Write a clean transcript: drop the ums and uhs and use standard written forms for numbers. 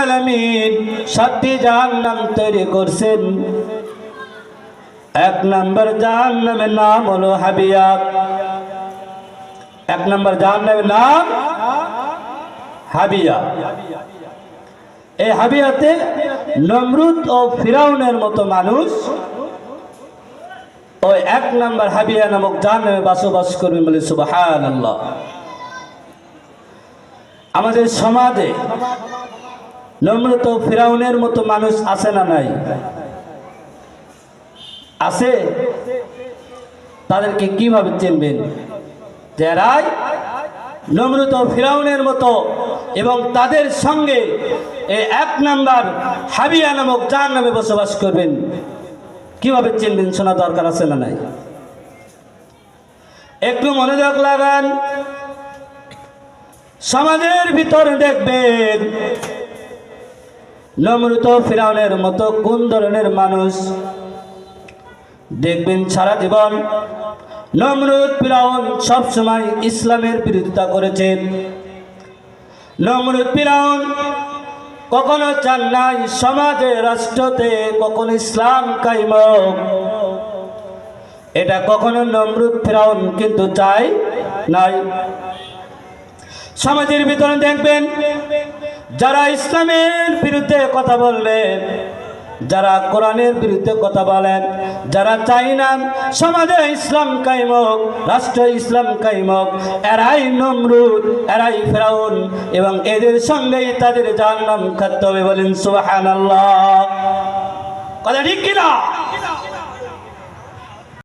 আলামিন 7টি জাহান্নাম তৈরি করছেন। এক নম্বর জাহান্নামের নাম হলো হাবিয়া। এক নম্বর জাহান্নামের নাম হাবিয়া। এই হাবিয়াতে নমরুদ ও ফিরাউনের মতো মানুষ ওই এক নম্বর হাবিয়া নামক জাহান্নামে বসবাস করবে বলে সুবহানাল্লাহ। আমাদের সমাজে নমরুদ ও ফিরাউনের মতো মানুষ আছে না নাই? আছে। তাদেরকে কিভাবে চিনবেন? যারাই নমরুদ ও ফিরাউনের মতো এবং তাদের সঙ্গে এই এক নাম্বার হাবিয়া নামক জাহান্নামে বসবাস করবেন, কিভাবে চিনবেন? শোনা দরকার আছে না নাই? একটু মনোযোগ লাগান। সমাজের ভিতরে দেখবেন নমরুদ ও ফিরাউনের মতো কোন ধরনের মানুষ দেখবেন। সারা জীবন নমরুদ ফিরাউন সবসময় ইসলামের বিরোধিতা করেছেন। নমরুদ ফিরাউন কখনো চান নাই সমাজে রাষ্ট্রতে কখনো ইসলাম কায়েম হোক। এটা কখনো নমরুদ ফিরাউন কিন্তু চায় নাই। সমাজের ভিতরে দেখবেন যারা ইসলামের বিরুদ্ধে কথা বলবেন, যারা কোরআনের বিরুদ্ধে কথা বলেন, যারা চাই না সমাজে ইসলাম কায়েম হোক, রাষ্ট্র ইসলাম কায়েম হোক, এরাই নমরুদ, এরাই ফিরাউন এবং এদের সঙ্গেই তাদের জাহান্নাম খেতে হবে। বলেন সুবহানাল্লাহ। কথা ঠিক কিনা?